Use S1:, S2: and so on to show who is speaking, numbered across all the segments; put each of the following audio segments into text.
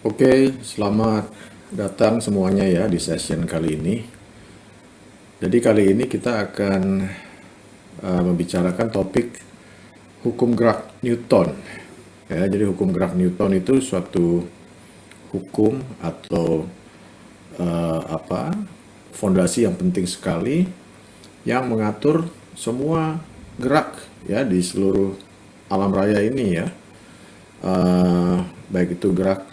S1: Oke, selamat datang semuanya ya di session kali ini. Jadi kali ini kita akan membicarakan topik hukum gerak Newton. Ya, jadi hukum gerak Newton itu suatu hukum atau fondasi yang penting sekali yang mengatur semua gerak ya di seluruh alam raya ini ya. Baik itu gerak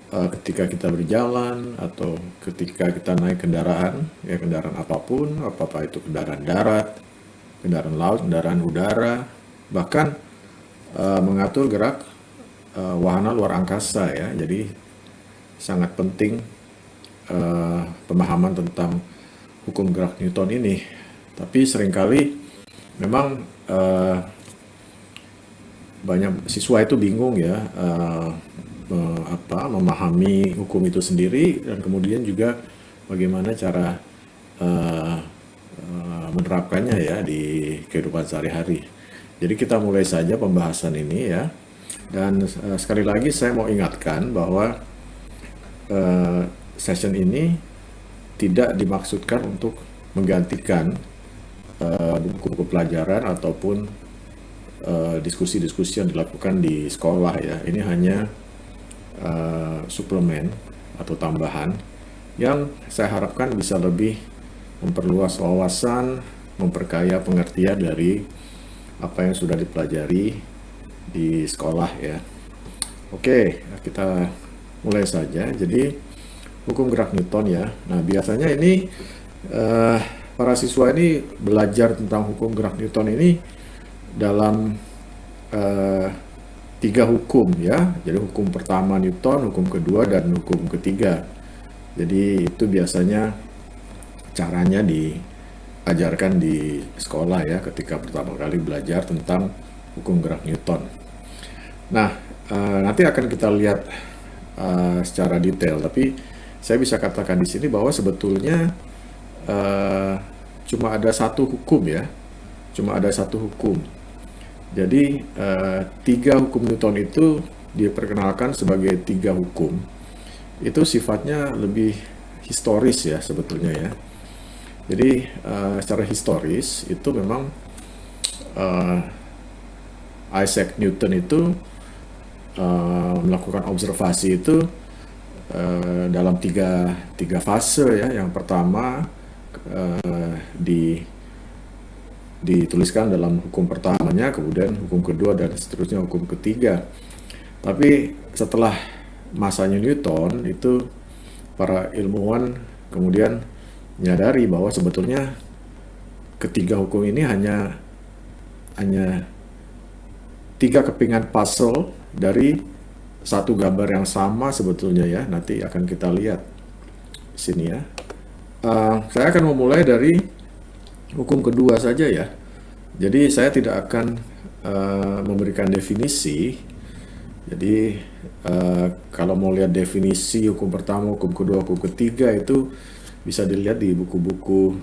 S1: ketika kita berjalan atau ketika kita naik kendaraan, ya kendaraan apapun, apa itu kendaraan darat, kendaraan laut, kendaraan udara, bahkan mengatur gerak wahana luar angkasa ya. Jadi sangat penting pemahaman tentang hukum gerak Newton ini. Tapi seringkali memang banyak siswa itu bingung ya memahami hukum itu sendiri, dan kemudian juga bagaimana cara menerapkannya ya di kehidupan sehari-hari. Jadi kita mulai saja pembahasan ini ya. Dan sekali lagi saya mau ingatkan bahwa session ini tidak dimaksudkan untuk menggantikan buku-buku pelajaran ataupun diskusi-diskusi yang dilakukan di sekolah ya. Ini hanya suplemen atau tambahan yang saya harapkan bisa lebih memperluas wawasan, memperkaya pengertian dari apa yang sudah dipelajari di sekolah ya. Oke, kita mulai saja. Jadi hukum gerak Newton ya. Nah, biasanya ini para siswa ini belajar tentang hukum gerak Newton ini dalam 3 hukum ya. Jadi hukum pertama Newton, hukum kedua, dan hukum ketiga. Jadi itu biasanya caranya diajarkan di sekolah ya ketika pertama kali belajar tentang hukum gerak Newton. Nah, nanti akan kita lihat secara detail, tapi saya bisa katakan di sini bahwa sebetulnya cuma ada satu hukum ya. Cuma ada satu hukum. Jadi 3 hukum Newton itu diperkenalkan sebagai 3 hukum. Itu sifatnya lebih historis ya sebetulnya ya. Jadi secara historis itu memang Isaac Newton itu melakukan observasi itu dalam tiga fase ya. Yang pertama dituliskan dalam hukum pertamanya, kemudian hukum kedua, dan seterusnya hukum ketiga. Tapi setelah masanya Newton itu para ilmuwan kemudian menyadari bahwa sebetulnya ketiga hukum ini hanya 3 kepingan puzzle dari satu gambar yang sama sebetulnya ya. Nanti akan kita lihat di sini ya. Saya akan memulai dari hukum kedua saja ya. Jadi saya tidak akan memberikan definisi. Jadi kalau mau lihat definisi hukum pertama, hukum kedua, hukum ketiga itu bisa dilihat di buku-buku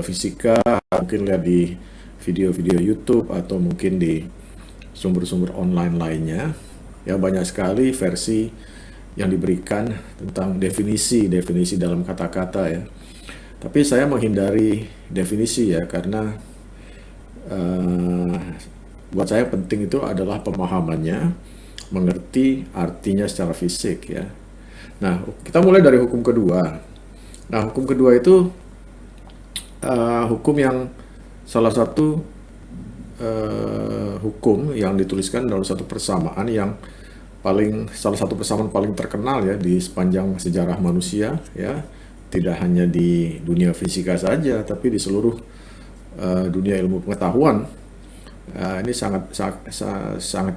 S1: fisika, mungkin lihat di video-video YouTube, atau mungkin di sumber-sumber online lainnya. Ya, banyak sekali versi yang diberikan tentang definisi dalam kata-kata ya. Tapi saya menghindari definisi ya, karena buat saya penting itu adalah pemahamannya, mengerti artinya secara fisik ya. Nah, kita mulai dari hukum kedua. Nah, hukum kedua itu hukum yang salah satu hukum yang dituliskan dalam satu persamaan yang salah satu persamaan paling terkenal ya di sepanjang sejarah manusia ya. Tidak hanya di dunia fisika saja, tapi di seluruh dunia ilmu pengetahuan. Ini sangat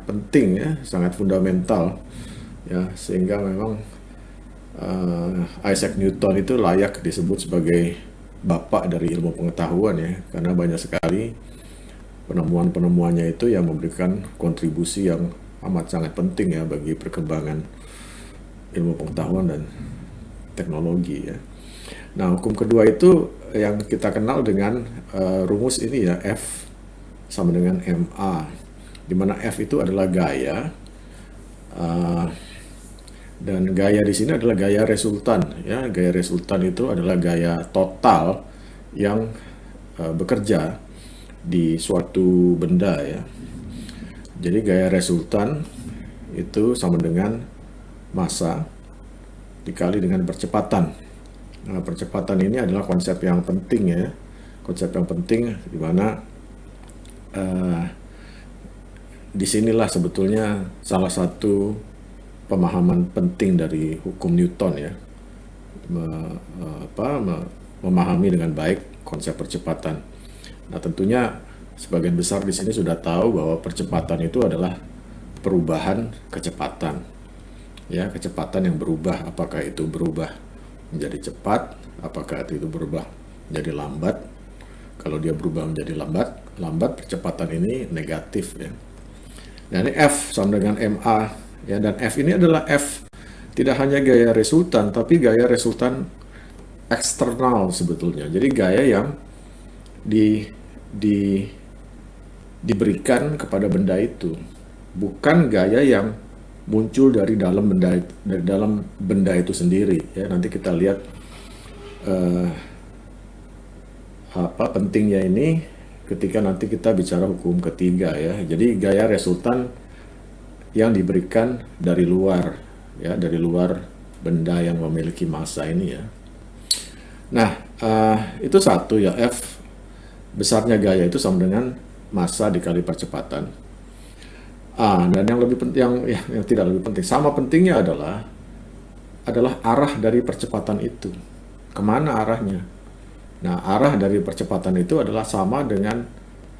S1: penting ya, sangat fundamental ya, sehingga memang Isaac Newton itu layak disebut sebagai bapak dari ilmu pengetahuan ya, karena banyak sekali penemuan-penemuannya itu yang memberikan kontribusi yang amat sangat penting ya bagi perkembangan ilmu pengetahuan dan teknologi ya. Nah, hukum kedua itu yang kita kenal dengan rumus ini ya, F sama dengan MA, di mana F itu adalah gaya, Dan gaya di sini adalah gaya resultan, ya. Gaya resultan itu adalah gaya total yang bekerja di suatu benda, ya. Jadi gaya resultan itu sama dengan massa dikali dengan percepatan. Nah, percepatan ini adalah konsep yang penting, ya. Konsep yang penting di mana disinilah sebetulnya salah satu pemahaman penting dari hukum Newton, ya. Memahami dengan baik konsep percepatan. Nah, tentunya sebagian besar di sini sudah tahu bahwa percepatan itu adalah perubahan kecepatan. Ya, kecepatan yang berubah, apakah itu berubah menjadi cepat, apakah itu berubah menjadi lambat. Kalau dia berubah menjadi lambat percepatan ini negatif, ya. Nah, ini F sama dengan MA, ya, dan F ini adalah F tidak hanya gaya resultan, tapi gaya resultan eksternal sebetulnya. Jadi gaya yang diberikan kepada benda itu, bukan gaya yang muncul dari dalam benda itu sendiri, ya. Nanti kita lihat apa pentingnya ini ketika nanti kita bicara hukum ketiga, ya. Jadi gaya resultan yang diberikan dari luar, ya, dari luar benda yang memiliki massa ini, ya. Nah, itu satu, ya. F besarnya gaya itu sama dengan massa dikali percepatan. Dan yang lebih penting, yang tidak lebih penting, sama pentingnya adalah arah dari percepatan itu. Kemana arahnya? Nah, arah dari percepatan itu adalah sama dengan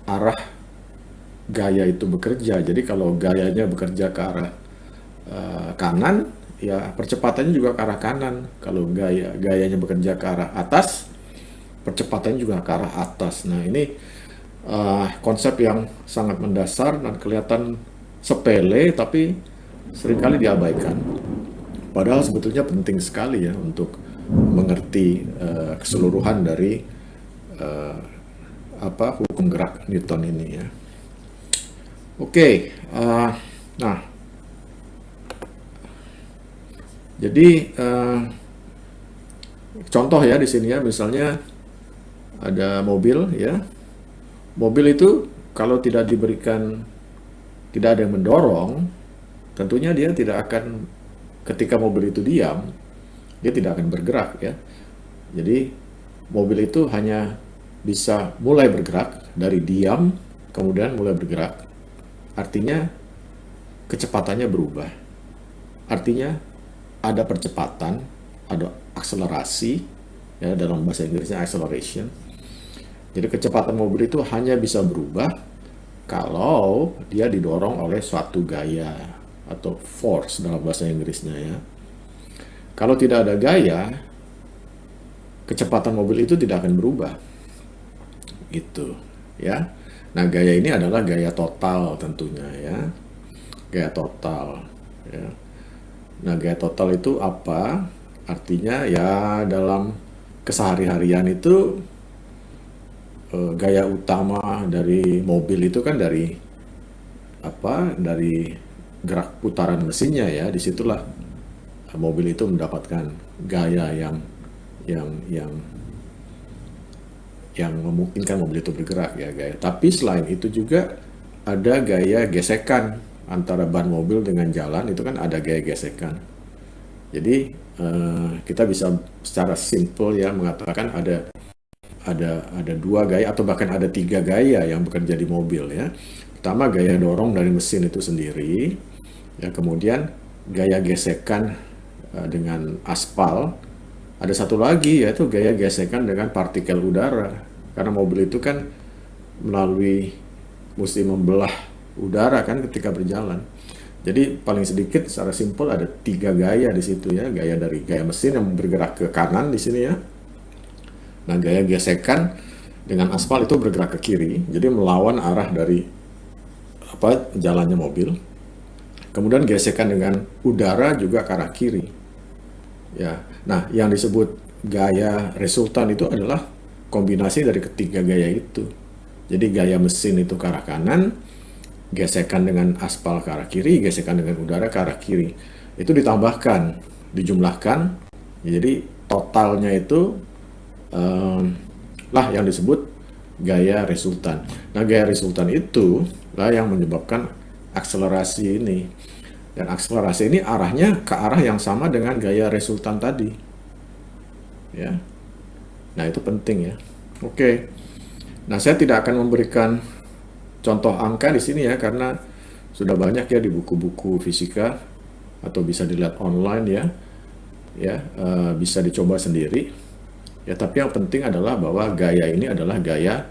S1: arah gaya itu bekerja. Jadi kalau gayanya bekerja ke arah kanan, ya percepatannya juga ke arah kanan. Kalau gayanya bekerja ke arah atas, percepatannya juga ke arah atas. Nah, ini konsep yang sangat mendasar dan kelihatan sepele, tapi seringkali diabaikan. Padahal sebetulnya penting sekali, ya, untuk mengerti keseluruhan dari hukum gerak Newton ini, ya. Oke, nah, jadi contoh, ya, di sini, ya, misalnya ada mobil, ya. Mobil itu kalau tidak ada yang mendorong, tentunya dia tidak akan, ketika mobil itu diam, dia tidak akan bergerak, ya. Jadi mobil itu hanya bisa mulai bergerak dari diam, kemudian mulai bergerak. Artinya kecepatannya berubah. Artinya ada percepatan, ada akselerasi, ya, dalam bahasa Inggrisnya acceleration. Jadi kecepatan mobil itu hanya bisa berubah kalau dia didorong oleh suatu gaya atau force dalam bahasa Inggrisnya, ya. Kalau tidak ada gaya, kecepatan mobil itu tidak akan berubah, gitu, ya. Nah, gaya ini adalah gaya total tentunya, ya. Gaya total, ya. Nah, gaya total itu apa? Artinya, ya, dalam kesehari-harian itu gaya utama dari mobil itu kan dari gerak putaran mesinnya, ya. Disitulah mobil itu mendapatkan gaya yang memungkinkan mobil itu bergerak, ya, gaya. Tapi selain itu juga ada gaya gesekan antara ban mobil dengan jalan, itu kan ada gaya gesekan. Jadi kita bisa secara simple, ya, mengatakan ada dua gaya atau bahkan ada 3 gaya yang bekerja di mobil, ya. Pertama, gaya dorong dari mesin itu sendiri, ya. Kemudian gaya gesekan dengan aspal. Ada satu lagi, yaitu gaya gesekan dengan partikel udara, karena mobil itu kan mesti membelah udara kan ketika berjalan. Jadi paling sedikit secara simpel ada 3 gaya di situ, ya. Gaya dari gaya mesin yang bergerak ke kanan di sini, ya. Nah, gaya gesekan dengan aspal itu bergerak ke kiri, jadi melawan arah dari jalannya mobil. Kemudian gesekan dengan udara juga ke arah kiri, ya. Nah, yang disebut gaya resultan itu adalah kombinasi dari ketiga gaya itu. Jadi gaya mesin itu ke arah kanan, gesekan dengan aspal ke arah kiri, gesekan dengan udara ke arah kiri. itu ditambahkan, dijumlahkan, jadi totalnya itu lah yang disebut gaya resultan. Nah, gaya resultan itu lah yang menyebabkan akselerasi ini. Dan akselerasi ini arahnya ke arah yang sama dengan gaya resultan tadi. Ya. Nah, itu penting ya. Oke. Nah, saya tidak akan memberikan contoh angka di sini ya, karena sudah banyak ya di buku-buku fisika atau bisa dilihat online ya. Ya, bisa dicoba sendiri. Ya, tapi yang penting adalah bahwa gaya ini adalah gaya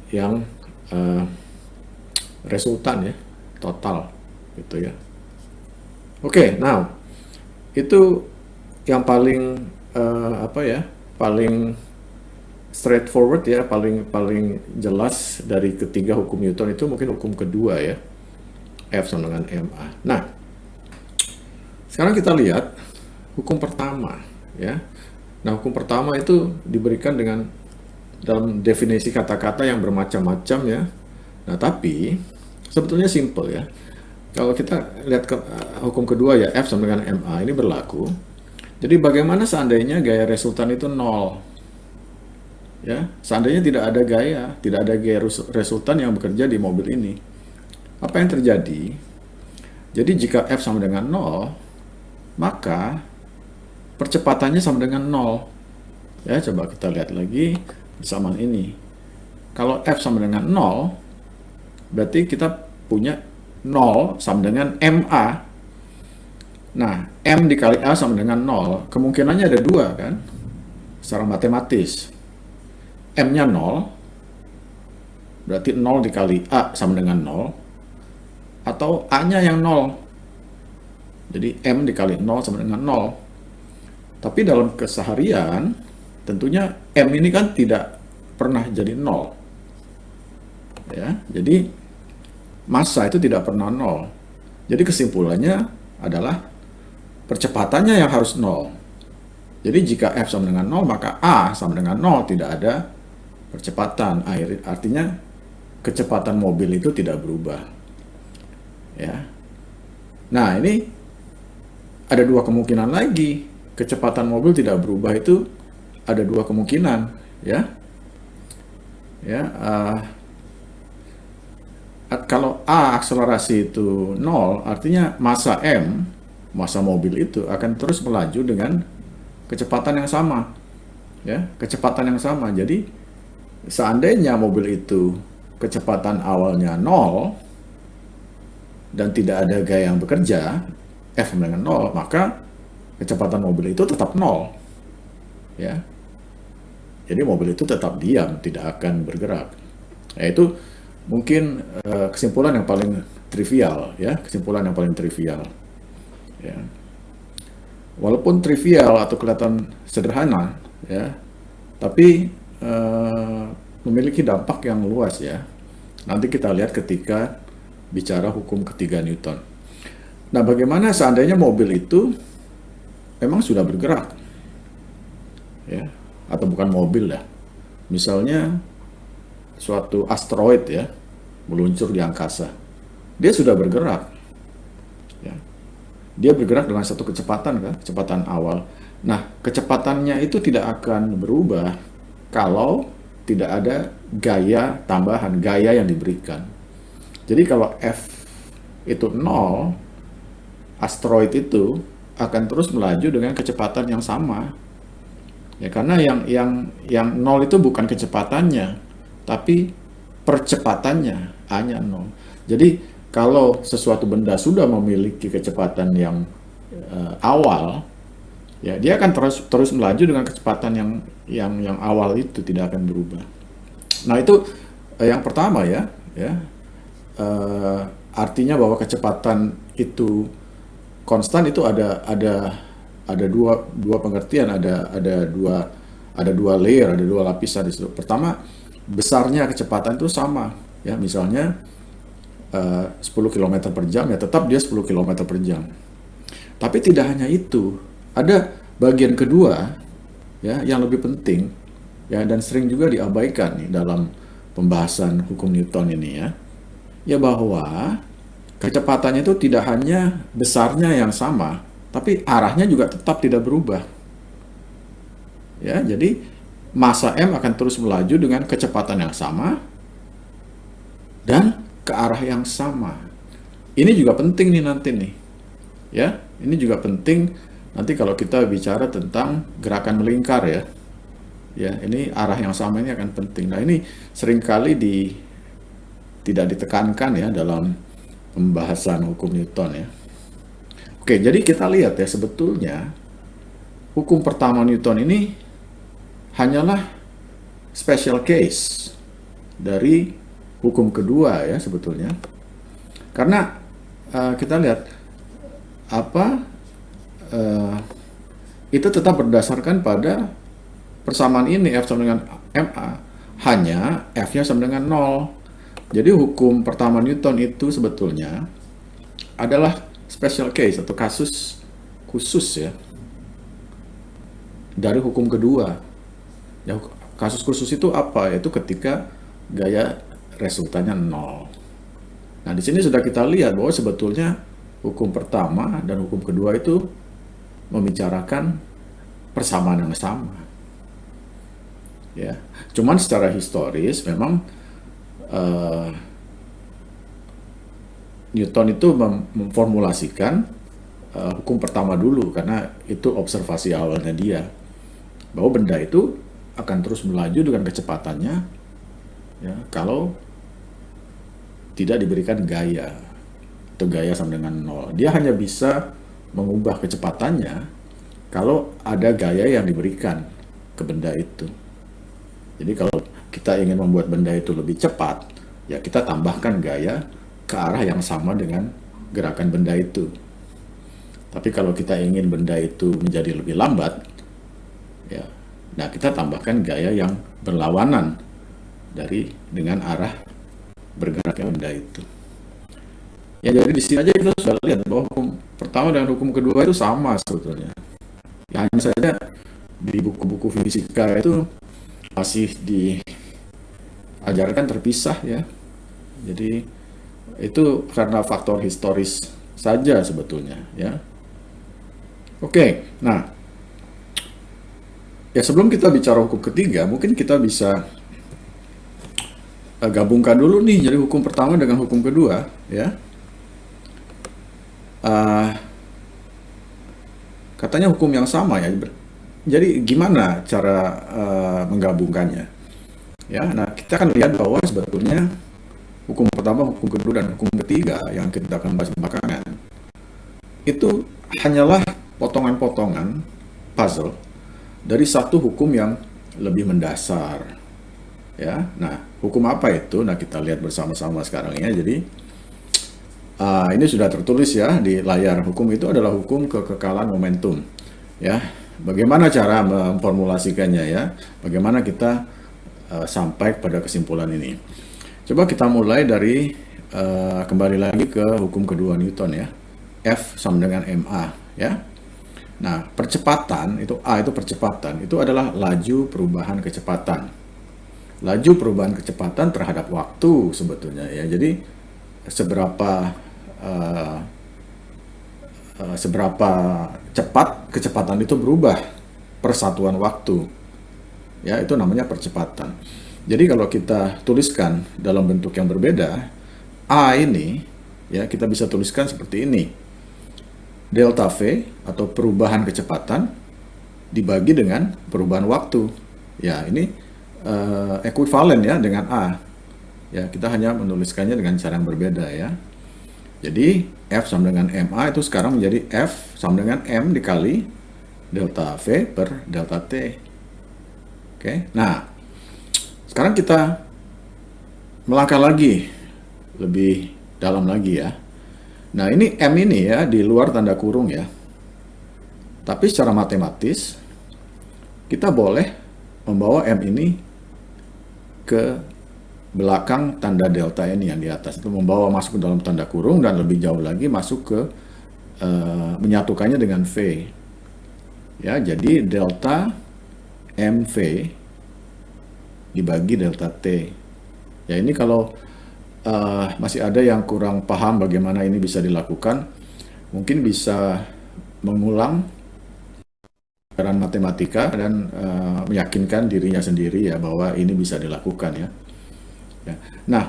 S1: yang resultan ya, total gitu ya. Oke, now itu yang paling paling straightforward ya, paling jelas dari ketiga hukum Newton itu mungkin hukum kedua ya, F sama dengan ma. Nah, sekarang kita lihat hukum pertama ya. Nah, hukum pertama itu diberikan dengan dalam definisi kata-kata yang bermacam-macam ya. Nah, tapi sebetulnya simple ya. Kalau kita lihat ke hukum kedua ya, F sama dengan ma ini berlaku. Jadi bagaimana seandainya gaya resultan itu 0? Ya, seandainya tidak ada gaya resultan yang bekerja di mobil ini. Apa yang terjadi? Jadi jika F sama dengan 0, maka percepatannya sama dengan 0. Ya, coba kita lihat lagi persamaan ini. Kalau F sama dengan 0, berarti kita punya 0 sama dengan MA. Nah, M dikali A sama dengan 0. Kemungkinannya ada 2 kan? Secara matematis. M-nya 0, berarti 0 dikali A sama dengan 0. Atau A-nya yang 0. Jadi M dikali 0 sama dengan 0. Tapi dalam keseharian, tentunya M ini kan tidak pernah jadi 0. Ya, jadi massa itu tidak pernah 0. Jadi kesimpulannya adalah percepatannya yang harus 0. Jadi jika F sama dengan 0, maka A sama dengan 0, tidak ada percepatan. Artinya kecepatan mobil itu tidak berubah. Ya. Nah, ini ada 2 kemungkinan lagi. Kecepatan mobil tidak berubah itu ada 2 kemungkinan, ya. Ya, kalau A akselerasi itu 0, artinya massa M, massa mobil itu akan terus melaju dengan kecepatan yang sama. Ya, kecepatan yang sama. Jadi seandainya mobil itu kecepatan awalnya 0 dan tidak ada gaya yang bekerja, F dengan 0, maka kecepatan mobil itu tetap 0. Ya. Jadi mobil itu tetap diam, tidak akan bergerak. Nah, itu mungkin kesimpulan yang paling trivial ya, kesimpulan yang paling trivial. Ya. Walaupun trivial atau kelihatan sederhana ya, tapi memiliki dampak yang luas ya. Nanti kita lihat ketika bicara hukum ketiga Newton. Nah, bagaimana seandainya mobil itu memang sudah bergerak? Ya, atau bukan mobil ya. Misalnya suatu asteroid ya, meluncur di angkasa. Dia sudah bergerak. Ya. Dia bergerak dengan satu kecepatan kan, kecepatan awal. Nah, kecepatannya itu tidak akan berubah kalau tidak ada gaya tambahan, gaya yang diberikan. Jadi kalau F itu 0, asteroid itu akan terus melaju dengan kecepatan yang sama. Ya, karena yang 0 itu bukan kecepatannya, tapi percepatannya, A-nya 0. Jadi kalau sesuatu benda sudah memiliki kecepatan yang awal, ya dia akan terus melaju dengan kecepatan yang awal itu, tidak akan berubah. Nah, itu yang pertama ya. Artinya bahwa kecepatan itu konstan itu ada dua pengertian, ada dua layer, ada 2 lapisan di situ. Pertama, besarnya kecepatan itu sama ya, misalnya 10 km per jam ya tetap dia 10 km per jam. Tapi tidak hanya itu, ada bagian kedua ya yang lebih penting ya, dan sering juga diabaikan nih dalam pembahasan hukum Newton ini ya. Ya, bahwa Kecepatannya itu tidak hanya besarnya yang sama, tapi arahnya juga tetap tidak berubah. Ya, jadi massa M akan terus melaju dengan kecepatan yang sama dan ke arah yang sama. Ini juga penting nih nanti nih. Ya, ini juga penting nanti kalau kita bicara tentang gerakan melingkar ya. Ya, ini arah yang sama ini akan penting. Nah, ini seringkali tidak ditekankan ya dalam pembahasan hukum Newton ya. Oke, jadi kita lihat ya, sebetulnya hukum pertama Newton ini hanyalah special case dari hukum kedua ya sebetulnya. Karena kita lihat apa itu tetap berdasarkan pada persamaan ini, F sama dengan MA, hanya F-nya sama dengan 0. Jadi hukum pertama Newton itu sebetulnya adalah special case atau kasus khusus ya dari hukum kedua. Ya, kasus khusus itu apa? Yaitu ketika gaya resultannya 0. Nah, di sini sudah kita lihat bahwa sebetulnya hukum pertama dan hukum kedua itu membicarakan persamaan yang sama. Ya, cuman secara historis memang Newton itu memformulasikan hukum pertama dulu karena itu observasi awalnya dia bahwa benda itu akan terus melaju dengan kecepatannya ya kalau tidak diberikan gaya atau gaya sama dengan 0. Dia hanya bisa mengubah kecepatannya kalau ada gaya yang diberikan ke benda itu. Jadi kalau kita ingin membuat benda itu lebih cepat, ya kita tambahkan gaya ke arah yang sama dengan gerakan benda itu. Tapi kalau kita ingin benda itu menjadi lebih lambat, ya, nah kita tambahkan gaya yang berlawanan dengan arah bergeraknya benda itu. Ya, jadi di sini aja kita sudah lihat bahwa hukum pertama dan hukum kedua itu sama sebetulnya. Ya, hanya saja di buku-buku fisika itu masih diajarkan terpisah ya. Jadi itu karena faktor historis saja sebetulnya ya. Oke, nah ya sebelum kita bicara hukum ketiga, mungkin kita bisa gabungkan dulu nih jadi hukum pertama dengan hukum kedua ya. Katanya hukum yang sama ya. Jadi gimana cara menggabungkannya? Ya, nah kita akan lihat bahwa sebetulnya hukum pertama, hukum kedua, dan hukum ketiga yang kita akan bahas belakangan itu hanyalah potongan-potongan puzzle dari satu hukum yang lebih mendasar. Ya, nah hukum apa itu? Nah kita lihat bersama-sama sekarang ya. Jadi ini sudah tertulis ya di layar. Hukum itu adalah hukum kekekalan momentum. Ya, bagaimana cara memformulasikannya ya? Bagaimana kita sampai pada kesimpulan ini? Coba kita mulai dari kembali lagi ke hukum kedua Newton ya. F sama dengan ma ya. Nah, percepatan itu A itu percepatan itu adalah laju perubahan kecepatan. Laju perubahan kecepatan terhadap waktu sebetulnya ya. Jadi seberapa cepat kecepatan itu berubah per satuan waktu. Ya, itu namanya percepatan. Jadi kalau kita tuliskan dalam bentuk yang berbeda, A ini ya kita bisa tuliskan seperti ini. Delta V atau perubahan kecepatan dibagi dengan perubahan waktu. Ya, ini ekuivalen ya dengan A. Ya, kita hanya menuliskannya dengan cara yang berbeda ya. Jadi F sama dengan MA itu sekarang menjadi F sama dengan M dikali delta V per delta T. Oke, nah sekarang kita melangkah lagi lebih dalam lagi ya. Nah ini M ini ya di luar tanda kurung ya. Tapi secara matematis kita boleh membawa M ini ke belakang tanda delta ini yang di atas, itu membawa masuk ke dalam tanda kurung dan lebih jauh lagi masuk ke menyatukannya dengan V ya. Jadi delta MV dibagi delta T ya. Ini kalau masih ada yang kurang paham bagaimana ini bisa dilakukan, mungkin bisa mengulang pelajaran matematika dan meyakinkan dirinya sendiri ya bahwa ini bisa dilakukan ya. Ya. Nah,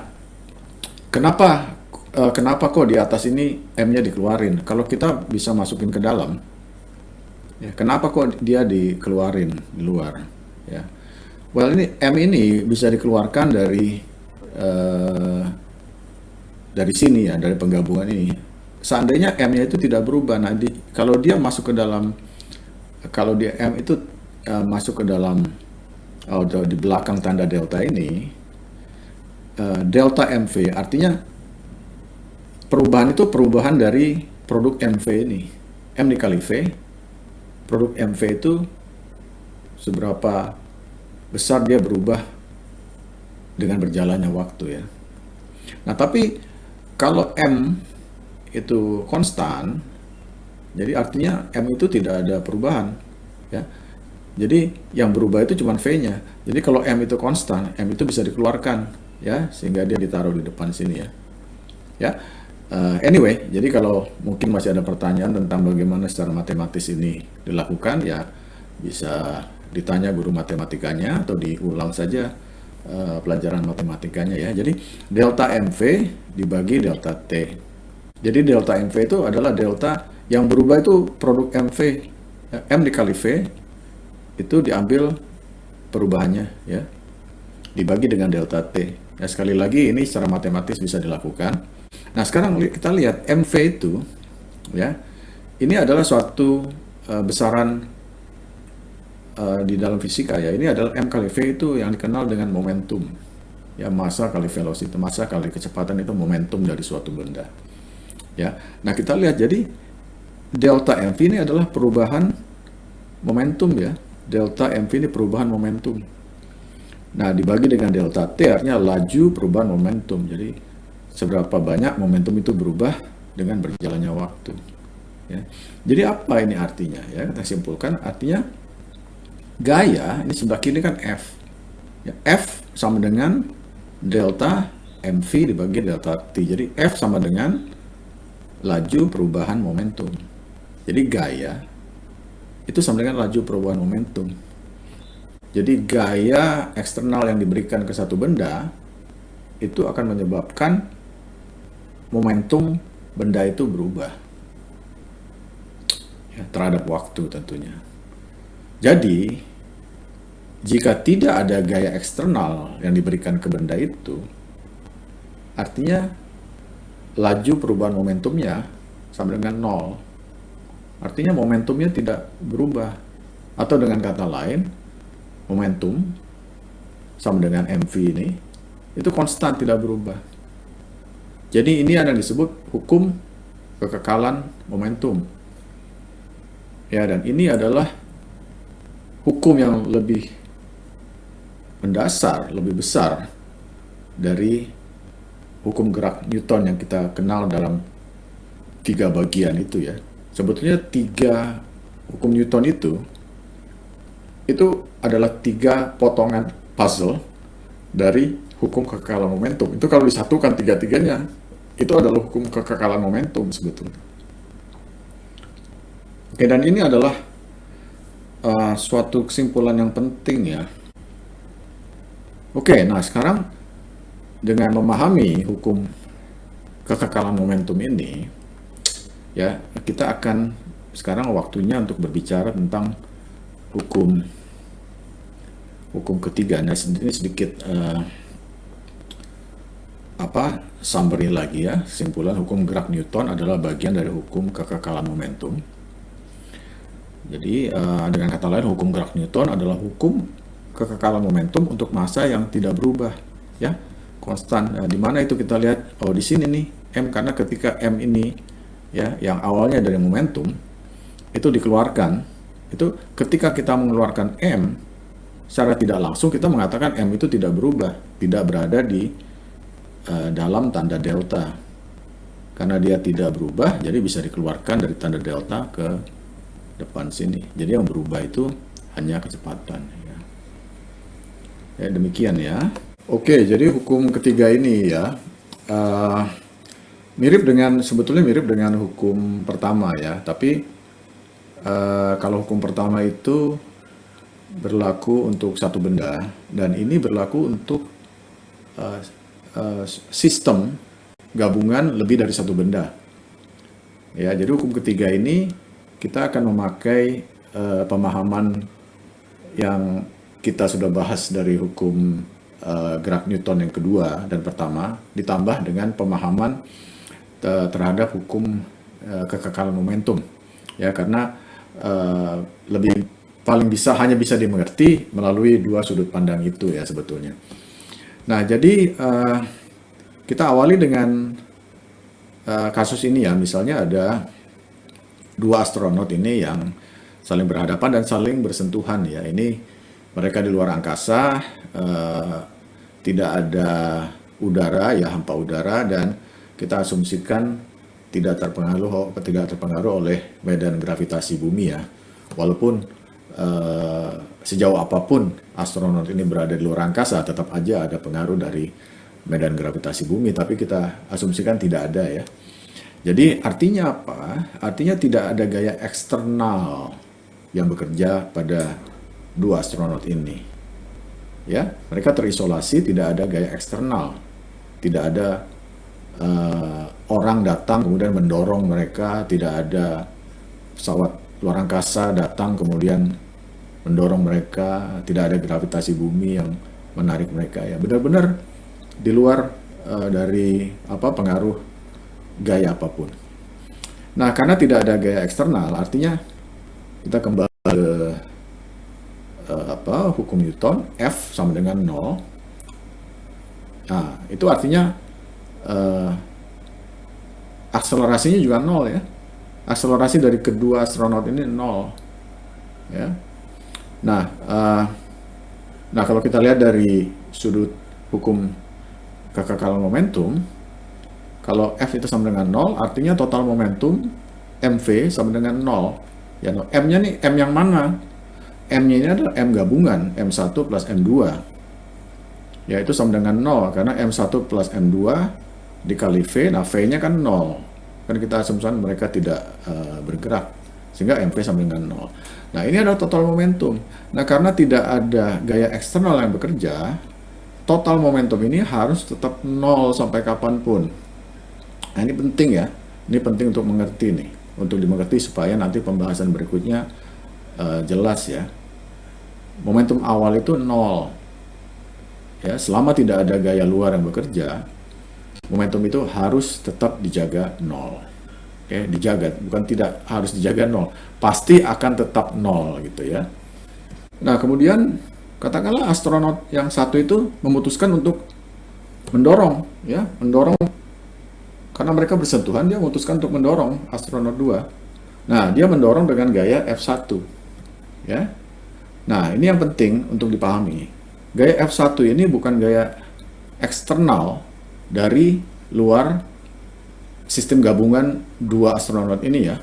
S1: kenapa kok di atas ini M-nya dikeluarin? Kalau kita bisa masukin ke dalam, ya, kenapa kok dia dikeluarin di luar? Ya. Well, ini M ini bisa dikeluarkan dari sini ya, dari penggabungan ini. Seandainya M-nya itu tidak berubah, nah kalau dia masuk ke dalam, kalau dia M itu masuk ke dalam, di belakang tanda delta ini, delta MV artinya perubahan itu perubahan dari produk MV ini. M dikali V, produk MV itu seberapa besar dia berubah dengan berjalannya waktu ya. Nah, tapi kalau M itu konstan, jadi artinya M itu tidak ada perubahan ya. Jadi yang berubah itu cuma V-nya. Jadi kalau M itu konstan, M itu bisa dikeluarkan ya, sehingga dia ditaruh di depan sini ya. Ya. Anyway, jadi kalau mungkin masih ada pertanyaan tentang bagaimana secara matematis ini dilakukan, ya bisa ditanya guru matematikanya atau diulang saja pelajaran matematikanya ya. Jadi delta MV dibagi delta T. Jadi delta MV itu adalah delta yang berubah itu produk MV, M dikali V itu diambil perubahannya ya, dibagi dengan delta T. Nah, sekali lagi ini secara matematis bisa dilakukan. Nah, sekarang kita lihat MV itu ya, ini adalah suatu besaran di dalam fisika ya. Ini adalah M kali V itu yang dikenal dengan momentum ya, massa kali velocity, massa kali kecepatan itu momentum dari suatu benda ya. Nah, kita lihat jadi delta MV ini adalah perubahan momentum ya. Delta MV ini perubahan momentum. Nah, dibagi dengan delta T artinya laju perubahan momentum. Jadi seberapa banyak momentum itu berubah dengan berjalannya waktu ya. Jadi apa ini artinya ya? Kita simpulkan artinya gaya ini sebelah kiri kan F ya, F sama dengan delta MV dibagi delta T. Jadi F sama dengan laju perubahan momentum. Jadi gaya itu sama dengan laju perubahan momentum. Jadi gaya eksternal yang diberikan ke satu benda itu akan menyebabkan momentum benda itu berubah ya, terhadap waktu tentunya. Jadi jika tidak ada gaya eksternal yang diberikan ke benda itu, artinya laju perubahan momentumnya sama dengan nol. Artinya momentumnya tidak berubah. Atau dengan kata lain, momentum sama dengan MV ini itu konstan, tidak berubah. Jadi ini yang disebut hukum kekekalan momentum. Ya, dan ini adalah hukum yang lebih mendasar, lebih besar dari hukum gerak Newton yang kita kenal dalam 3 bagian itu ya. Sebetulnya 3 hukum Newton itu adalah 3 potongan puzzle dari hukum kekekalan momentum. Itu kalau disatukan 3-3-nya, itu adalah hukum kekekalan momentum sebetulnya. Oke, dan ini adalah suatu kesimpulan yang penting ya. Oke, nah sekarang dengan memahami hukum kekekalan momentum ini, ya kita akan sekarang waktunya untuk berbicara tentang hukum ketiga. Nah, ini sedikit summary lagi ya. Simpulan hukum gerak Newton adalah bagian dari hukum kekekalan momentum. Jadi dengan kata lain, hukum gerak Newton adalah hukum kekekalan momentum untuk massa yang tidak berubah ya, konstan. Di mana itu kita lihat, di sini nih M, karena ketika M ini ya yang awalnya dari momentum itu dikeluarkan, itu ketika kita mengeluarkan M secara tidak langsung kita mengatakan M itu tidak berubah, tidak berada di dalam tanda delta. Karena dia tidak berubah, jadi bisa dikeluarkan dari tanda delta ke depan sini. Jadi yang berubah itu hanya kecepatan ya. Ya, demikian ya. Oke, jadi hukum ketiga ini ya eh, sebetulnya mirip dengan hukum pertama ya, tapi kalau hukum pertama itu berlaku untuk satu benda, dan ini berlaku untuk eh, sistem gabungan lebih dari satu benda. Ya, jadi hukum ketiga ini kita akan memakai pemahaman yang kita sudah bahas dari hukum gerak Newton yang kedua dan pertama, ditambah dengan pemahaman terhadap hukum kekekalan momentum. Ya, karena hanya bisa dimengerti melalui dua sudut pandang itu ya sebetulnya. Nah, jadi kita awali dengan kasus ini ya, misalnya ada dua astronot ini yang saling berhadapan dan saling bersentuhan ya. Ini mereka di luar angkasa, tidak ada udara ya, hampa udara, dan kita asumsikan tidak terpengaruh oleh medan gravitasi bumi ya. Walaupun sejauh apapun astronot ini berada di luar angkasa, tetap aja ada pengaruh dari medan gravitasi bumi, tapi kita asumsikan tidak ada ya. Jadi artinya apa? Artinya tidak ada gaya eksternal yang bekerja pada dua astronot ini. Ya, mereka terisolasi, tidak ada gaya eksternal, tidak ada orang datang kemudian mendorong mereka, tidak ada pesawat luar angkasa datang kemudian mendorong mereka, tidak ada gravitasi bumi yang menarik mereka ya. Benar-benar di luar dari pengaruh gaya apapun. Nah, karena tidak ada gaya eksternal, artinya kita kembali ke hukum Newton, F sama dengan 0. Nah, itu artinya akselerasinya juga 0 ya. Akselerasi dari kedua astronot ini 0 ya. Nah, kalau kita lihat dari sudut hukum kekekalan momentum, kalau F itu sama dengan 0, artinya total momentum mv sama dengan 0. Ya, M-nya nih, M yang mana? M-nya ini adalah M gabungan, M1 plus M2. Ya, itu sama dengan 0, karena M1 plus M2 dikali V, nah V-nya kan 0. Kan kita asumsikan mereka tidak bergerak, sehingga MV sama dengan 0. Nah, ini adalah total momentum. Nah, karena tidak ada gaya eksternal yang bekerja, total momentum ini harus tetap 0 sampai kapanpun. Nah, ini penting ya. Ini penting untuk mengerti nih. Untuk dimengerti supaya nanti pembahasan berikutnya jelas ya. Momentum awal itu 0. Ya, selama tidak ada gaya luar yang bekerja, momentum itu harus tetap dijaga 0. Oke, dijaga, bukan tidak harus dijaga 0. Pasti akan tetap 0 gitu ya. Nah, kemudian katakanlah astronot yang satu itu memutuskan untuk mendorong ya, mendorong karena mereka bersentuhan, dia memutuskan untuk mendorong astronot 2. Nah, dia mendorong dengan gaya F1 ya. Nah, ini yang penting untuk dipahami. Gaya F1 ini bukan gaya eksternal dari luar sistem gabungan dua astronot ini ya.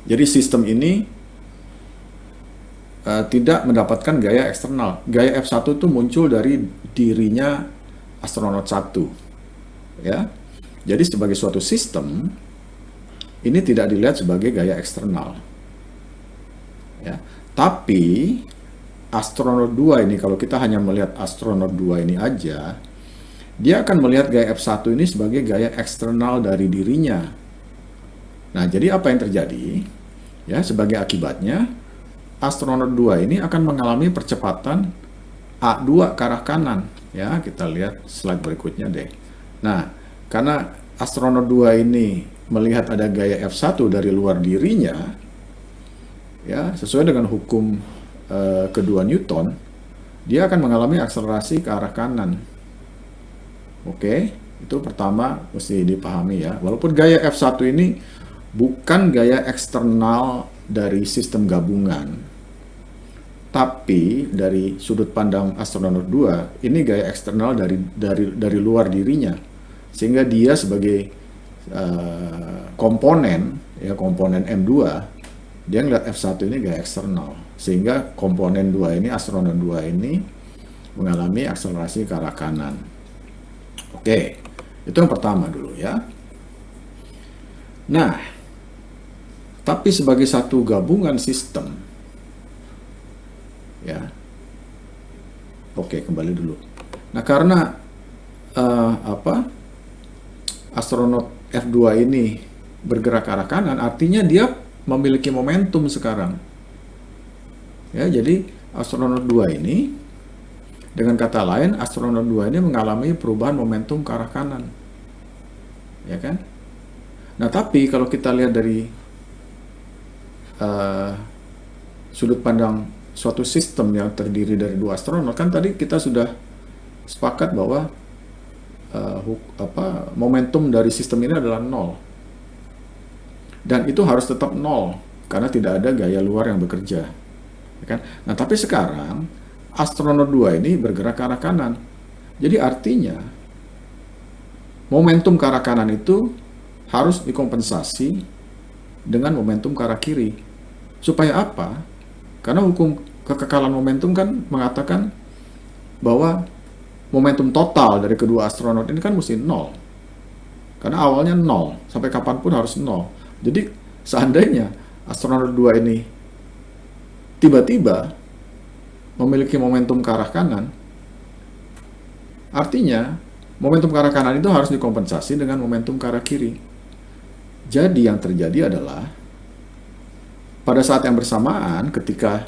S1: Jadi sistem ini tidak mendapatkan gaya eksternal. Gaya F1 itu muncul dari dirinya astronot 1. Ya. Jadi sebagai suatu sistem, ini tidak dilihat sebagai gaya eksternal. Ya. Tapi astronot 2 ini, kalau kita hanya melihat astronot 2 ini aja, dia akan melihat gaya F1 ini sebagai gaya eksternal dari dirinya. Nah, jadi apa yang terjadi? Ya, sebagai akibatnya, astronot 2 ini akan mengalami percepatan A2 ke arah kanan. Ya, kita lihat slide berikutnya deh. Nah, karena astronot 2 ini melihat ada gaya F1 dari luar dirinya, ya, sesuai dengan hukum kedua Newton, dia akan mengalami akselerasi ke arah kanan. Oke, itu pertama mesti dipahami ya. Walaupun gaya F1 ini bukan gaya eksternal dari sistem gabungan, tapi dari sudut pandang astronot 2, ini gaya eksternal dari luar dirinya. Sehingga dia sebagai komponen M2, dia ngeliat F1 ini gaya eksternal. Sehingga komponen 2 ini, astronot 2 ini mengalami akselerasi ke arah kanan. Oke, Itu yang pertama dulu ya. Nah, tapi sebagai satu gabungan sistem, ya, oke, kembali dulu. Nah, karena astronot F2 ini bergerak ke arah kanan, artinya dia memiliki momentum sekarang. Ya, jadi astronot 2 ini, dengan kata lain, astronot 2 ini mengalami perubahan momentum ke arah kanan. Ya kan? Nah, tapi kalau kita lihat dari sudut pandang suatu sistem yang terdiri dari dua astronot, kan tadi kita sudah sepakat bahwa momentum dari sistem ini adalah 0. Dan itu harus tetap 0, karena tidak ada gaya luar yang bekerja. Ya kan? Nah, tapi sekarang, astronot 2 ini bergerak ke arah kanan. Jadi artinya, momentum ke arah kanan itu harus dikompensasi dengan momentum ke arah kiri. Supaya apa? Karena hukum kekekalan momentum kan mengatakan bahwa momentum total dari kedua astronot ini kan mesti 0. Karena awalnya 0, sampai kapanpun harus 0. Jadi seandainya astronot 2 ini tiba-tiba memiliki momentum ke arah kanan, artinya momentum ke arah kanan itu harus dikompensasi dengan momentum ke arah kiri. Jadi yang terjadi adalah pada saat yang bersamaan ketika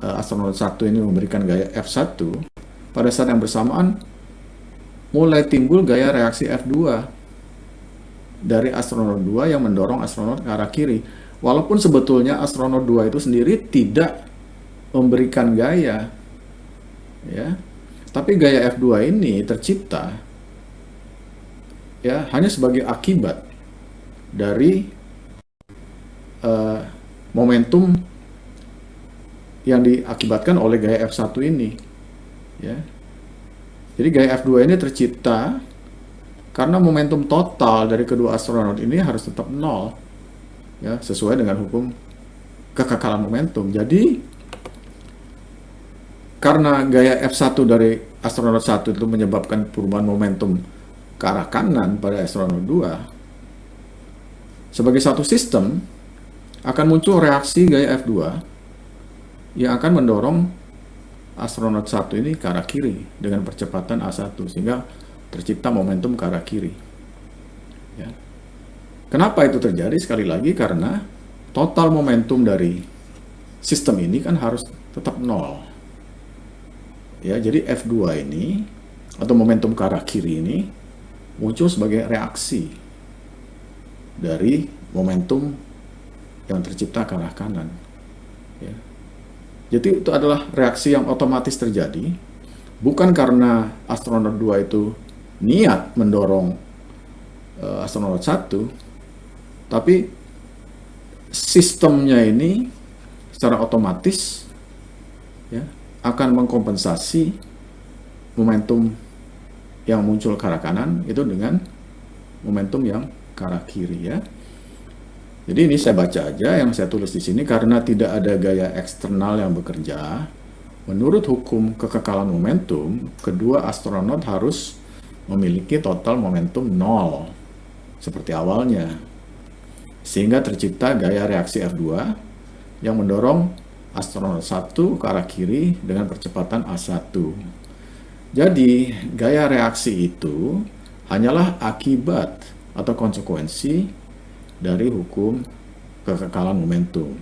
S1: astronot 1 ini memberikan gaya F1, pada saat yang bersamaan mulai timbul gaya reaksi F2 dari astronot 2 yang mendorong astronot ke arah kiri. Walaupun sebetulnya astronot 2 itu sendiri tidak memberikan gaya, ya, tapi gaya F2 ini tercipta ya hanya sebagai akibat dari momentum yang diakibatkan oleh gaya F1 ini, ya. Jadi gaya F2 ini tercipta karena momentum total dari kedua astronot ini harus tetap 0, ya, sesuai dengan hukum kekekalan momentum. Jadi karena gaya F1 dari astronot 1 itu menyebabkan perubahan momentum ke arah kanan pada astronot 2, sebagai satu sistem akan muncul reaksi gaya F2 yang akan mendorong astronot 1 ini ke arah kiri dengan percepatan A1, sehingga tercipta momentum ke arah kiri. Ya. Kenapa itu terjadi? Sekali lagi karena total momentum dari sistem ini kan harus tetap 0. Ya, jadi F2 ini atau momentum ke arah kiri ini muncul sebagai reaksi dari momentum yang tercipta ke arah kanan. Ya. Jadi itu adalah reaksi yang otomatis terjadi, bukan karena astronot 2 itu niat mendorong astronot 1, tapi sistemnya ini secara otomatis, ya, akan mengkompensasi momentum yang muncul ke arah kanan itu dengan momentum yang ke arah kiri, ya. Jadi ini saya baca aja yang saya tulis di sini, karena tidak ada gaya eksternal yang bekerja. Menurut hukum kekekalan momentum, kedua astronot harus memiliki total momentum 0 seperti awalnya, sehingga tercipta gaya reaksi F2 yang mendorong astronot 1 ke arah kiri dengan percepatan A1. Jadi gaya reaksi itu hanyalah akibat atau konsekuensi dari hukum kekekalan momentum.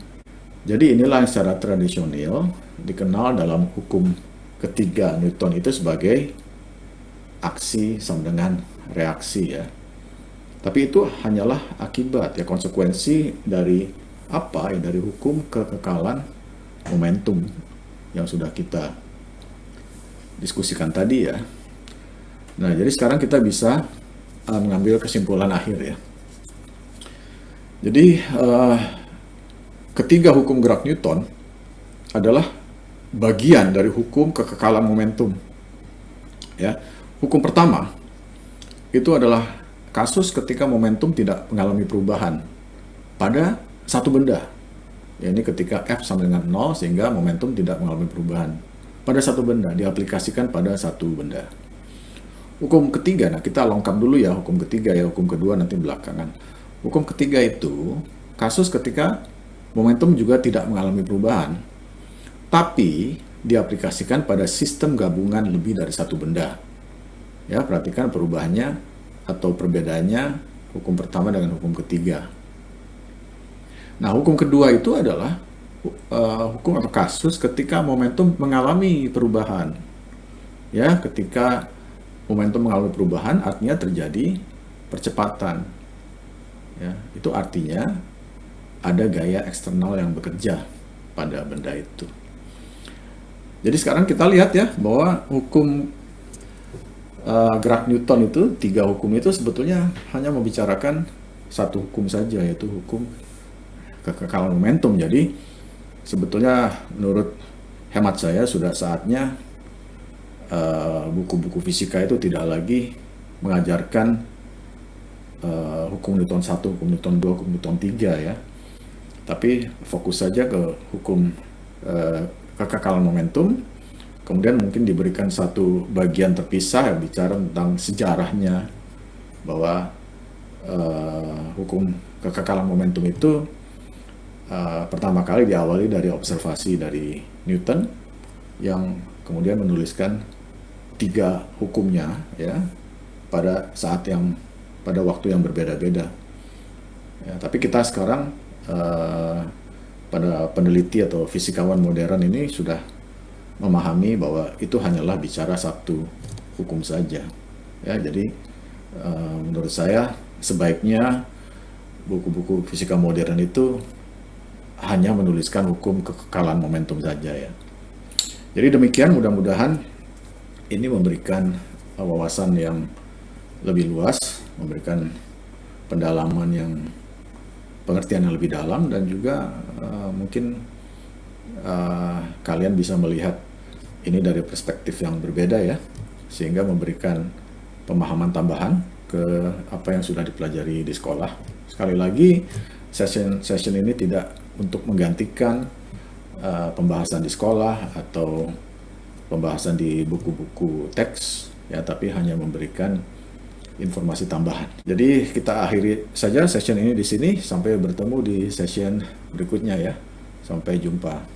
S1: Jadi inilah yang secara tradisional dikenal dalam hukum ketiga Newton itu sebagai aksi sama dengan reaksi, ya. Tapi itu hanyalah akibat, ya, konsekuensi dari apa? Ya, dari hukum kekekalan momentum yang sudah kita diskusikan tadi, ya. Nah, jadi sekarang kita bisa mengambil kesimpulan akhir, ya. Jadi ketiga hukum gerak Newton adalah bagian dari hukum kekekalan momentum. Ya, hukum pertama itu adalah kasus ketika momentum tidak mengalami perubahan pada satu benda. Ya, ini ketika F sama dengan 0 sehingga momentum tidak mengalami perubahan pada satu benda, diaplikasikan pada satu benda. Hukum ketiga, nah kita lengkap dulu ya hukum ketiga ya, hukum kedua nanti belakangan. Hukum ketiga itu kasus ketika momentum juga tidak mengalami perubahan, tapi diaplikasikan pada sistem gabungan lebih dari satu benda. Ya, perhatikan perubahannya atau perbedaannya hukum pertama dengan hukum ketiga. Nah, hukum kedua itu adalah hukum atau kasus ketika momentum mengalami perubahan. Ya, ketika momentum mengalami perubahan artinya terjadi percepatan. Ya, itu artinya ada gaya eksternal yang bekerja pada benda itu. Jadi sekarang kita lihat ya bahwa hukum gerak Newton itu, tiga hukum itu sebetulnya hanya membicarakan satu hukum saja, yaitu hukum kekekalan momentum. Jadi sebetulnya menurut hemat saya sudah saatnya buku-buku fisika itu tidak lagi mengajarkan hukum Newton 1, hukum Newton 2, hukum Newton 3 ya. Tapi fokus saja ke hukum kekekalan momentum. Kemudian mungkin diberikan satu bagian terpisah yang bicara tentang sejarahnya, bahwa hukum kekekalan momentum itu pertama kali diawali dari observasi dari Newton yang kemudian menuliskan tiga hukumnya ya pada waktu yang berbeda-beda. Ya, tapi kita sekarang pada peneliti atau fisikawan modern ini sudah memahami bahwa itu hanyalah bicara satu hukum saja. Ya, jadi menurut saya sebaiknya buku-buku fisika modern itu hanya menuliskan hukum kekekalan momentum saja ya. Jadi demikian, mudah-mudahan ini memberikan wawasan yang lebih luas, memberikan pendalaman yang pengertian yang lebih dalam, dan juga mungkin kalian bisa melihat ini dari perspektif yang berbeda ya, sehingga memberikan pemahaman tambahan ke apa yang sudah dipelajari di sekolah. Sekali lagi, session ini tidak untuk menggantikan pembahasan di sekolah atau pembahasan di buku-buku teks ya, tapi hanya memberikan informasi tambahan. Jadi kita akhiri saja session ini di sini, sampai bertemu di session berikutnya ya. Sampai jumpa.